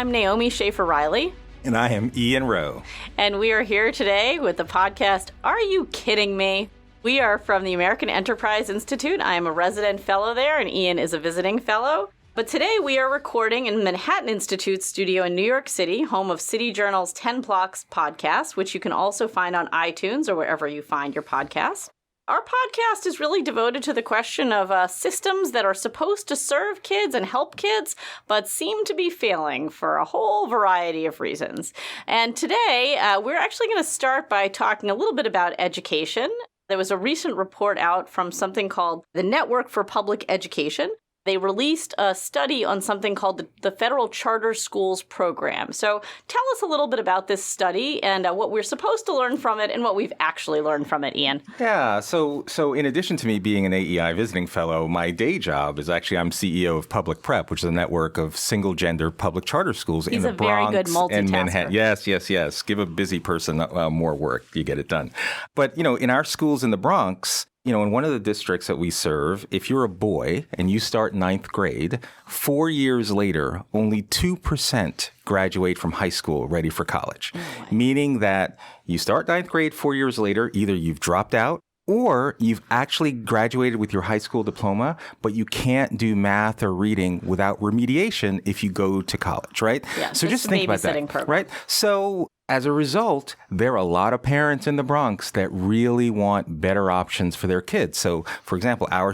I'm Naomi Schaefer Riley. And I am Ian Rowe. And we are here today with the podcast, Are You Kidding Me? We are from the American Enterprise Institute. I am a resident fellow there, and Ian is a visiting fellow. But today we are recording in Manhattan Institute's studio in New York City, home of City Journal's 10 Blocks podcast, which you can also find on iTunes or wherever you find your podcasts. Our podcast is really devoted to the question of systems that are supposed to serve kids and help kids, but seem to be failing for a whole variety of reasons. And today, we're actually going to start by talking a little bit about education. There was a recent report out from something called the Network for Public Education. They released a study on something called the Federal Charter Schools Program. So tell us a little bit about this study and what we're supposed to learn from it and what we've actually learned from it, Ian. Yeah, so in addition to me being an AEI visiting fellow, my day job is actually I'm CEO of Public Prep, which is a network of single-gender public charter schools in the Bronx and Manhattan. Yes. Give a busy person more work, you get it done. But, in our schools in the Bronx, in one of the districts that we serve, if you're a boy and you start ninth grade, 4 years later, only 2% graduate from high school ready for college. Meaning that you start ninth grade 4 years later, either you've dropped out or you've actually graduated with your high school diploma, but you can't do math or reading without remediation if you go to college, right? Yeah, so just think about that, program. Right? So as a result, there are a lot of parents in the Bronx that really want better options for their kids. So, for example, our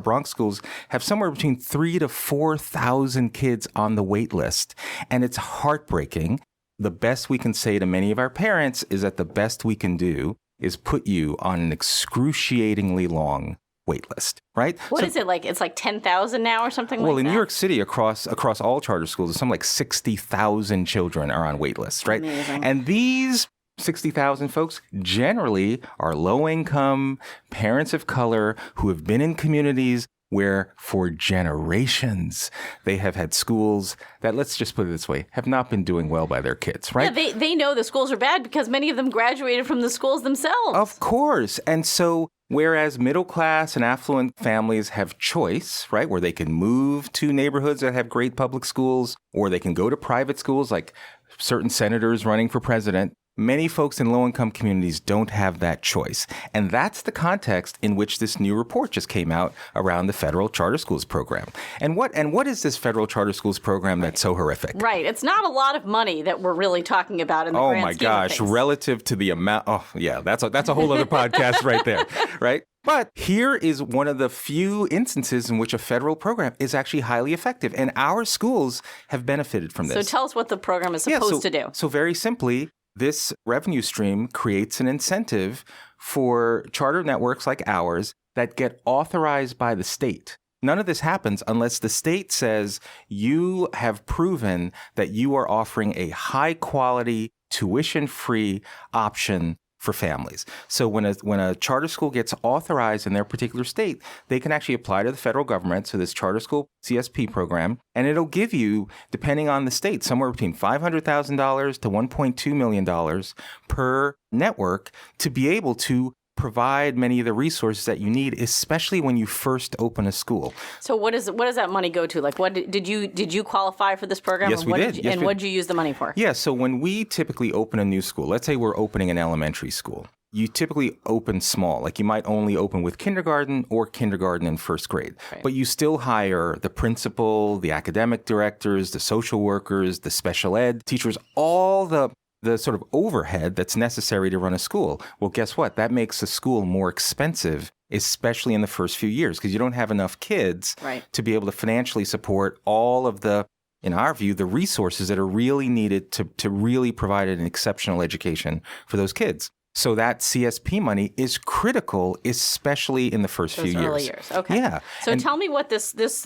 Bronx schools have somewhere between 3,000 to 4,000 kids on the wait list. And it's heartbreaking. The best we can say to many of our parents is that the best we can do is put you on an excruciatingly long wait list, right? What is it like? It's like 10,000 now or something like that? Well, in New York City, across all charter schools, there's something like 60,000 children are on wait lists, right? Amazing. And these 60,000 folks generally are low income, parents of color who have been in communities where for generations they have had schools that, let's just put it this way, have not been doing well by their kids, right? Yeah, they know the schools are bad because many of them graduated from the schools themselves. Of course. And so whereas middle class and affluent families have choice, right, where they can move to neighborhoods that have great public schools, or they can go to private schools like certain senators running for president, many folks in low-income communities don't have that choice. And that's the context in which this new report just came out around the Federal Charter Schools Program. And what is this Federal Charter Schools Program that's so horrific? Right. It's not a lot of money that we're really talking about in the grand scheme of things. Relative to the amount. Oh, yeah, that's a whole other podcast right there, right? But here is one of the few instances in which a federal program is actually highly effective. And our schools have benefited from this. So tell us what the program is supposed to do. So very simply, this revenue stream creates an incentive for charter networks like ours that get authorized by the state. None of this happens unless the state says you have proven that you are offering a high quality, tuition-free option for families. So when a charter school gets authorized in their particular state, they can actually apply to the federal government, so this charter school CSP program, and it'll give you, depending on the state, somewhere between $500,000 to $1.2 million per network to be able to provide many of the resources that you need, especially when you first open a school. So what does that money go to? Like, what did you qualify for this program? Yes, we did. And what did you use the money for? Yeah, so when we typically open a new school, let's say we're opening an elementary school, you typically open small. Like you might only open with kindergarten or kindergarten and first grade. Right. But you still hire the principal, the academic directors, the social workers, the special ed teachers, all the sort of overhead that's necessary to run a school. Well, guess what? That makes a school more expensive, especially in the first few years, because you don't have enough kids to be able to financially support all of the, in our view, the resources that are really needed to really provide an exceptional education for those kids. So that CSP money is critical, especially in the first few years. Early years. Okay. Yeah. So tell me what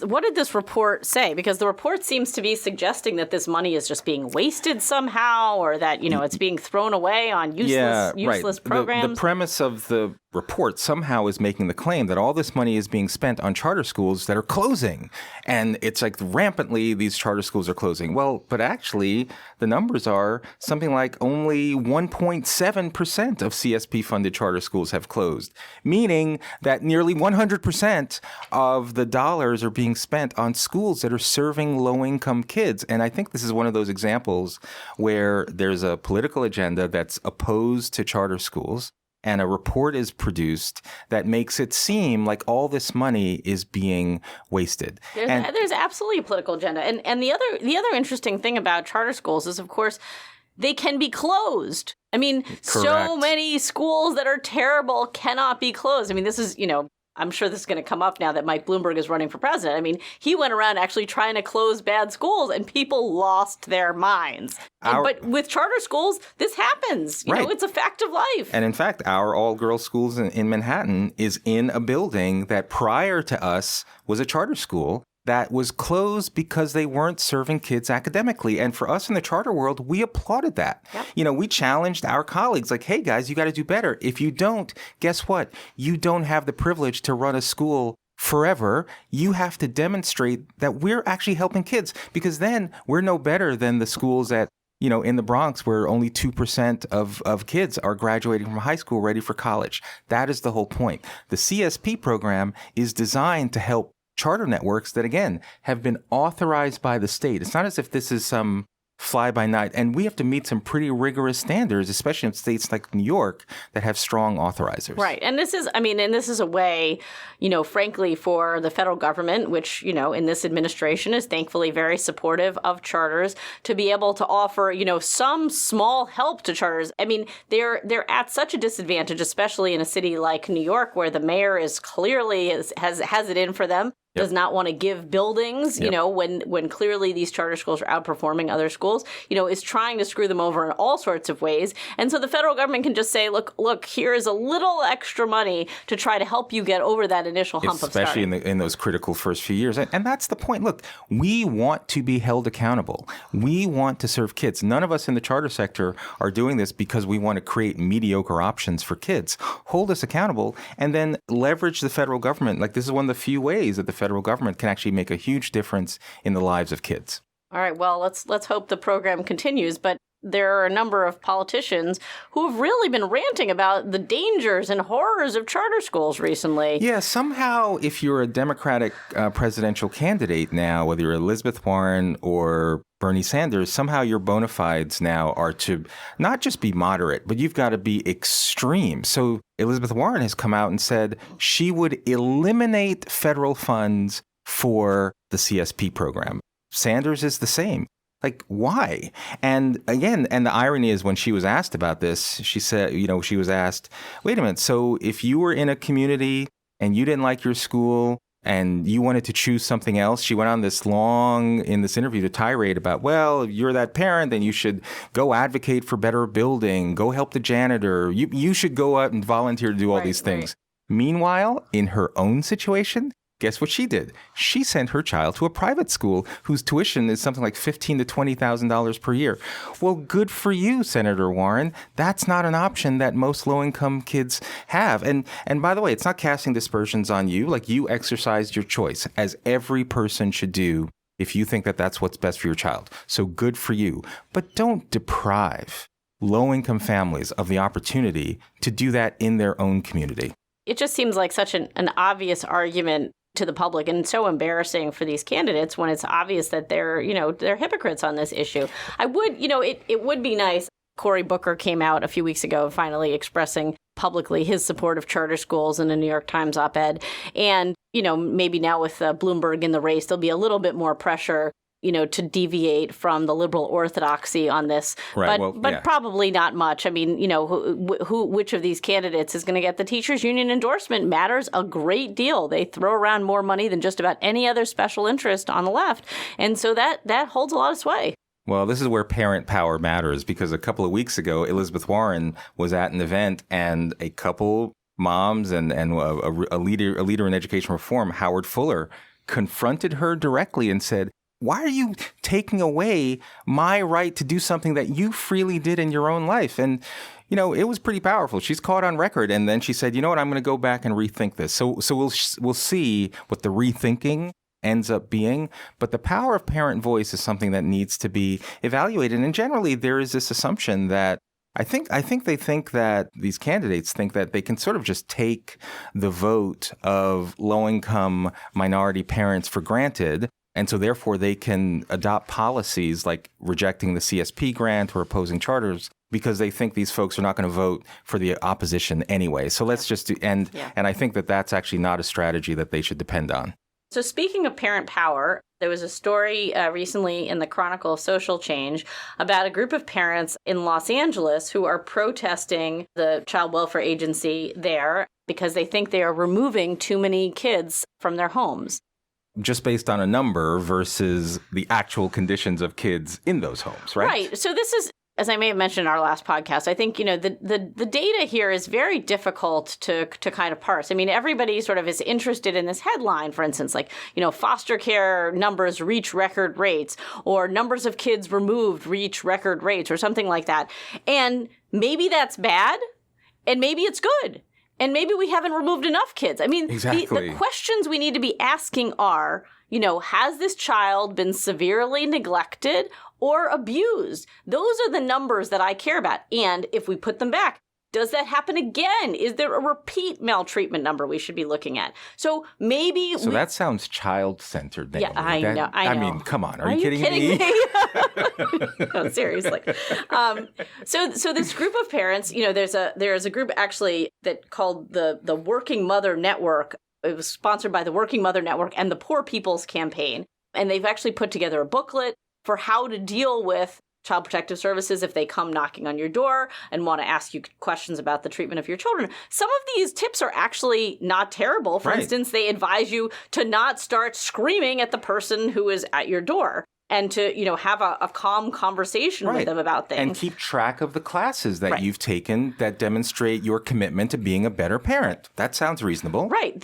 what did this report say? Because the report seems to be suggesting that this money is just being wasted somehow, or that, it's being thrown away on useless programs. The premise of the report somehow is making the claim that all this money is being spent on charter schools that are closing. And it's like rampantly these charter schools are closing. Well, but actually the numbers are something like only 1.7% of CSP-funded charter schools have closed, meaning that nearly 100% of the dollars are being spent on schools that are serving low-income kids. And I think this is one of those examples where there's a political agenda that's opposed to charter schools, and a report is produced that makes it seem like all this money is being wasted. There's absolutely a political agenda. And the other interesting thing about charter schools is, of course, they can be closed. I mean, so many schools that are terrible cannot be closed. I mean, this is, I'm sure this is going to come up now that Mike Bloomberg is running for president. I mean, he went around actually trying to close bad schools and people lost their minds. But with charter schools, this happens. You know, it's a fact of life. And in fact, our all-girls schools in Manhattan is in a building that prior to us was a charter school that was closed because they weren't serving kids academically. And for us in the charter world, we applauded that. Yep. We challenged our colleagues like, hey, guys, you got to do better. If you don't, guess what? You don't have the privilege to run a school forever. You have to demonstrate that we're actually helping kids, because then we're no better than the schools that, in the Bronx, where only 2% of kids are graduating from high school ready for college. That is the whole point. The CSP program is designed to help charter networks that, again, have been authorized by the state. It's not as if this is some fly-by-night. And we have to meet some pretty rigorous standards, especially in states like New York that have strong authorizers. Right. And this is a way, frankly, for the federal government, which, in this administration is thankfully very supportive of charters, to be able to offer, some small help to charters. I mean, they're at such a disadvantage, especially in a city like New York, where the mayor is clearly has it in for them. Does not want to give buildings, when clearly these charter schools are outperforming other schools, is trying to screw them over in all sorts of ways. And so the federal government can just say, look, here is a little extra money to try to help you get over that initial hump of starting. Especially in those critical first few years. And that's the point. Look, we want to be held accountable. We want to serve kids. None of us in the charter sector are doing this because we want to create mediocre options for kids. Hold us accountable and then leverage the federal government. Like, this is one of the few ways that the federal government can actually make a huge difference in the lives of kids. All right. Well, let's hope the program continues. But there are a number of politicians who have really been ranting about the dangers and horrors of charter schools recently. Yeah, somehow if you're a Democratic presidential candidate now, whether you're Elizabeth Warren or Bernie Sanders, somehow your bona fides now are to not just be moderate, but you've got to be extreme. So Elizabeth Warren has come out and said she would eliminate federal funds for the CSP program. Sanders is the same. Like, why? And again, and the irony is when she was asked about this, she said, she was asked, wait a minute, so if you were in a community and you didn't like your school and you wanted to choose something else, she went on in this interview to tirade about, well, if you're that parent, then you should go advocate for better building, go help the janitor. You should go out and volunteer to do all these things. Right. Meanwhile, in her own situation, guess what she did? She sent her child to a private school whose tuition is something like $15,000 to $20,000 per year. Well, good for you, Senator Warren. That's not an option that most low-income kids have. And by the way, it's not casting dispersions on you. Like, you exercised your choice, as every person should do if you think that that's what's best for your child. So good for you. But don't deprive low-income families of the opportunity to do that in their own community. It just seems like such an obvious argument to the public, and so embarrassing for these candidates when it's obvious that they're hypocrites on this issue. It would be nice. Cory Booker came out a few weeks ago finally expressing publicly his support of charter schools in a New York Times op-ed. And, maybe now with Bloomberg in the race, there'll be a little bit more pressure to deviate from the liberal orthodoxy on this, right, but probably not much. I mean, which of these candidates is going to get the teachers union endorsement matters a great deal. They throw around more money than just about any other special interest on the left. And so that holds a lot of sway. Well, this is where parent power matters, because a couple of weeks ago, Elizabeth Warren was at an event and a couple moms and a leader in education reform, Howard Fuller, confronted her directly and said, why are you taking away my right to do something that you freely did in your own life? And, it was pretty powerful. She's caught on record. And then she said, you know what, I'm going to go back and rethink this. So we'll see what the rethinking ends up being. But the power of parent voice is something that needs to be evaluated. And generally, there is this assumption that I think they think that these candidates think that they can sort of just take the vote of low-income minority parents for granted. And so therefore they can adopt policies like rejecting the CSP grant or opposing charters because they think these folks are not going to vote for the opposition anyway. So let's just do, and I think that that's actually not a strategy that they should depend on. So speaking of parent power, there was a story recently in the Chronicle of Social Change about a group of parents in Los Angeles who are protesting the child welfare agency there because they think they are removing too many kids from their homes. Just based on a number versus the actual conditions of kids in those homes, right? Right. So this is, as I may have mentioned in our last podcast, I think, the data here is very difficult to kind of parse. I mean, everybody sort of is interested in this headline, for instance, like, foster care numbers reach record rates or numbers of kids removed reach record rates or something like that. And maybe that's bad and maybe it's good. And maybe we haven't removed enough kids. I mean, exactly. The questions we need to be asking are, has this child been severely neglected or abused? Those are the numbers that I care about. And if we put them back, does that happen again? Is there a repeat maltreatment number we should be looking at? So maybe So that sounds child-centered, Naomi. Yeah, I know. I mean, come on. Are you kidding me? No, seriously. So this group of parents, there's a group actually that called the Working Mother Network. It was sponsored by the Working Mother Network and the Poor People's Campaign. And they've actually put together a booklet for how to deal with Child Protective Services if they come knocking on your door and want to ask you questions about the treatment of your children. Some of these tips are actually not terrible. For instance, they advise you to not start screaming at the person who is at your door and to, have a calm conversation with them about things. And keep track of the classes that you've taken that demonstrate your commitment to being a better parent. That sounds reasonable. Right.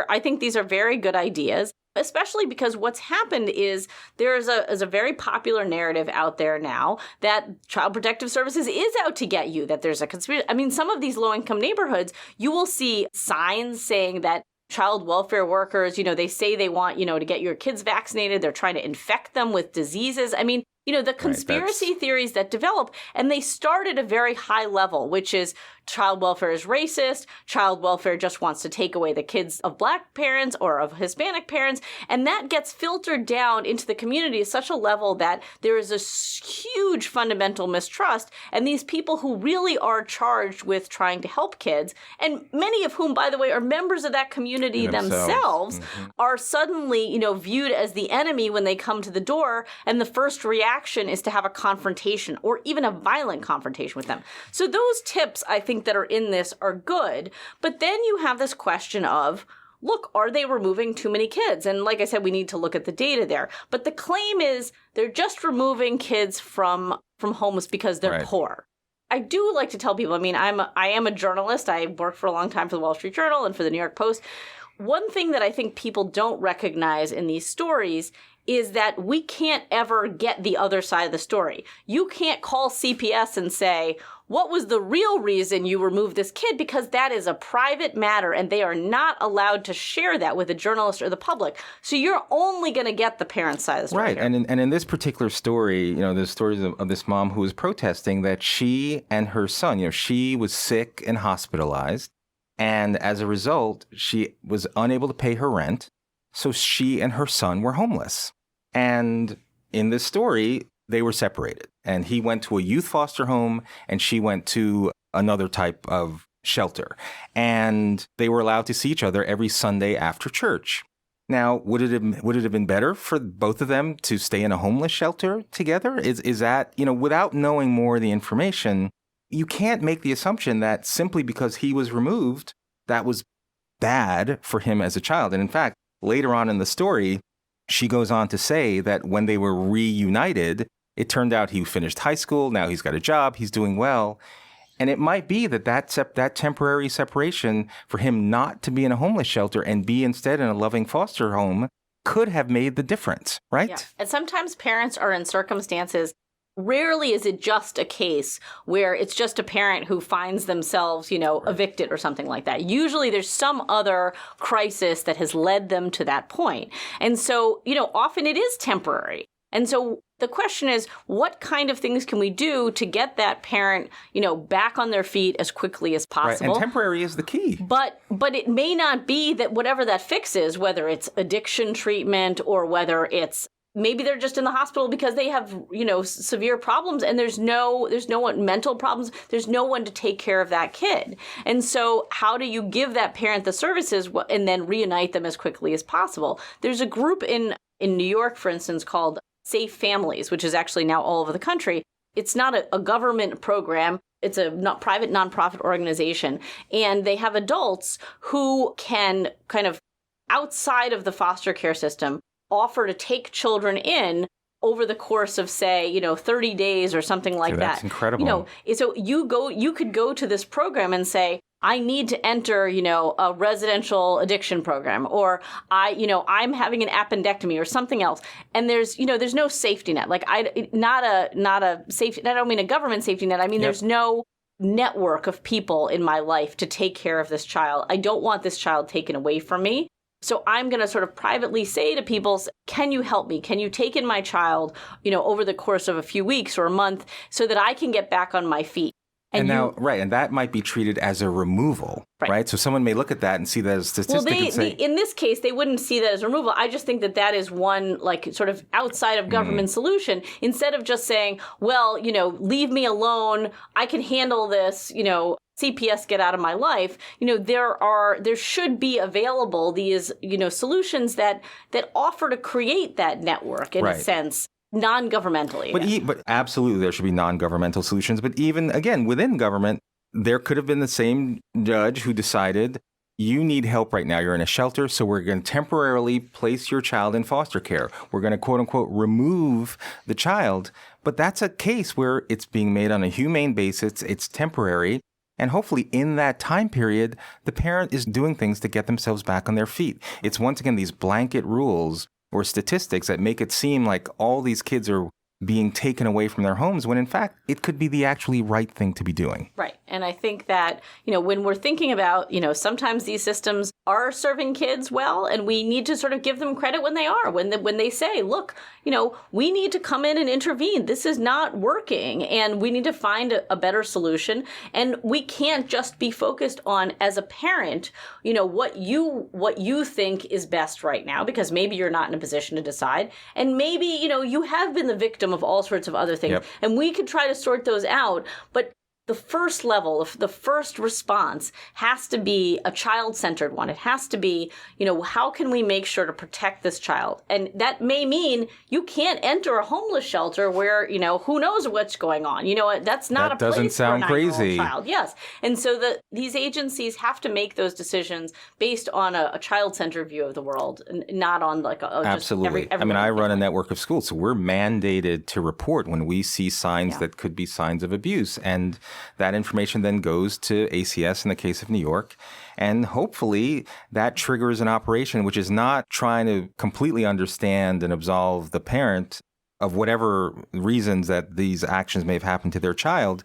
I think these are very good ideas. Especially because what's happened is there is a very popular narrative out there now that Child Protective Services is out to get you, that there's a conspiracy. I mean, some of these low-income neighborhoods, you will see signs saying that child welfare workers, they say they want, to get your kids vaccinated. They're trying to infect them with diseases. I mean, the conspiracy theories that develop, and they start at a very high level, which is child welfare is racist, child welfare just wants to take away the kids of Black parents or of Hispanic parents, and that gets filtered down into the community at such a level that there is a huge fundamental mistrust, and these people who really are charged with trying to help kids, and many of whom, by the way, are members of that community themselves are suddenly, viewed as the enemy when they come to the door, and the first reaction is to have a confrontation or even a violent confrontation with them. So those tips, I think, that are in this are good. But then you have this question of, look, are they removing too many kids? And like I said, we need to look at the data there. But the claim is they're just removing kids from homes because they're poor. I do like to tell people, I mean, I am a journalist. I worked for a long time for the Wall Street Journal and for the New York Post. One thing that I think people don't recognize in these stories is that we can't ever get the other side of the story. You can't call CPS and say, what was the real reason you removed this kid? Because that is a private matter and they are not allowed to share that with a journalist or the public. So you're only going to get the parent's side of the story. Right. And in this particular story, there's stories of this mom who was protesting that she and her son, she was sick and hospitalized. And as a result, she was unable to pay her rent. So she and her son were homeless. And in this story, they were separated. And he went to a youth foster home and she went to another type of shelter. And they were allowed to see each other every Sunday after church. Now, would it have been better for both of them to stay in a homeless shelter together? Is that, without knowing more of the information, you can't make the assumption that simply because he was removed, that was bad for him as a child. And in fact, later on in the story, she goes on to say that when they were reunited, it turned out he finished high school. Now he's got a job. He's doing well. And it might be that temporary separation for him not to be in a homeless shelter and be instead in a loving foster home could have made the difference, right? Yeah. And sometimes parents are in circumstances. Rarely is it just a case where it's just a parent who finds themselves, evicted or something like that. Usually there's some other crisis that has led them to that point. And so, often it is temporary. And so the question is, what kind of things can we do to get that parent, back on their feet as quickly as possible? Right. And temporary is the key. But it may not be that whatever that fix is, whether it's addiction treatment or whether it's maybe they're just in the hospital because they have, severe problems and there's no one, mental problems. There's no one to take care of that kid. And so how do you give that parent the services and then reunite them as quickly as possible? There's a group in New York, for instance, called Safe Families, which is actually now all over the country. It's not a government program. It's a private nonprofit organization. And they have adults who can kind of outside of the foster care system offer to take children in over the course of, say, 30 days or something like that. That's incredible. So you could go to this program and say, I need to enter, a residential addiction program, or I'm having an appendectomy or something else. And there's no safety net. Like not a safety net. I don't mean a government safety net. I mean, There's no network of people in my life to take care of this child. I don't want this child taken away from me. So I'm going to sort of privately say to people, can you help me? Can you take in my child, over the course of a few weeks or a month so that I can get back on my feet? And that might be treated as a removal, right? So someone may look at that and see that as a statistic and say... in this case, they wouldn't see that as a removal. I just think that is one, sort of outside of government solution. Instead of just saying, well, leave me alone, I can handle this, CPS, get out of my life. There should be available these, solutions that offer to create that network in a sense. Non-governmentally. But absolutely, there should be non-governmental solutions. But even, again, within government, there could have been the same judge who decided, you need help right now. You're in a shelter, so we're going to temporarily place your child in foster care. We're going to, quote unquote, remove the child. But that's a case where it's being made on a humane basis. It's temporary. And hopefully in that time period, the parent is doing things to get themselves back on their feet. It's once again these blanket rules or statistics that make it seem like all these kids are being taken away from their homes when in fact it could be the actually right thing to be doing. Right. And I think that, when we're thinking about, sometimes these systems are serving kids well, and we need to sort of give them credit when they are, when they say, look, we need to come in and intervene. This is not working and we need to find a better solution. And we can't just be focused on, as a parent, what you think is best right now, because maybe you're not in a position to decide. And maybe, you have been the victim of all sorts of other things. Yep. And we could try to sort those out. But the first level, the first response has to be a child-centered one. It has to be, how can we make sure to protect this child? And that may mean you can't enter a homeless shelter where, who knows what's going on. That's not a place for a 9-year-old child. That doesn't sound crazy. Yes. And so these agencies have to make those decisions based on a child-centered view of the world, and not on Absolutely. I run a network of schools, so we're mandated to report when we see signs that could be signs of abuse. And that information then goes to ACS in the case of New York. And hopefully that triggers an operation which is not trying to completely understand and absolve the parent of whatever reasons that these actions may have happened to their child,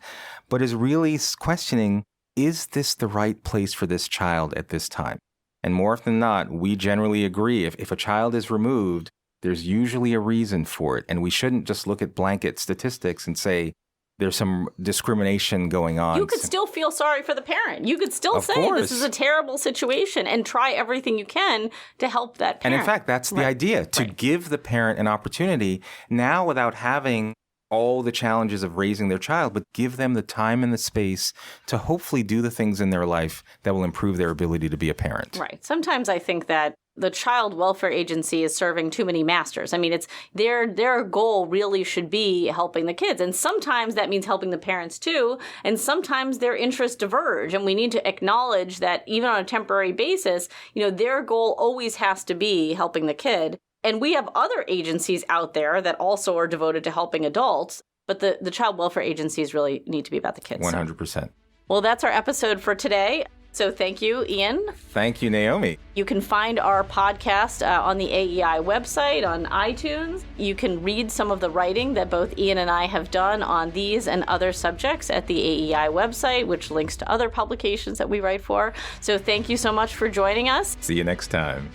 but is really questioning, is this the right place for this child at this time? And more often than not, we generally agree if a child is removed, there's usually a reason for it. And we shouldn't just look at blanket statistics and say, there's some discrimination going on. You could still feel sorry for the parent. You could still say this is a terrible situation and try everything you can to help that parent. And in fact, that's the idea, to give the parent an opportunity now without having all the challenges of raising their child, but give them the time and the space to hopefully do the things in their life that will improve their ability to be a parent. Right. Sometimes I think that the child welfare agency is serving too many masters. I mean, it's their goal really should be helping the kids. And sometimes that means helping the parents too. And sometimes their interests diverge. And we need to acknowledge that even on a temporary basis, their goal always has to be helping the kid. And we have other agencies out there that also are devoted to helping adults. But the child welfare agencies really need to be about the kids. 100%. Well, that's our episode for today. So thank you, Ian. Thank you, Naomi. You can find our podcast on the AEI website, on iTunes. You can read some of the writing that both Ian and I have done on these and other subjects at the AEI website, which links to other publications that we write for. So thank you so much for joining us. See you next time.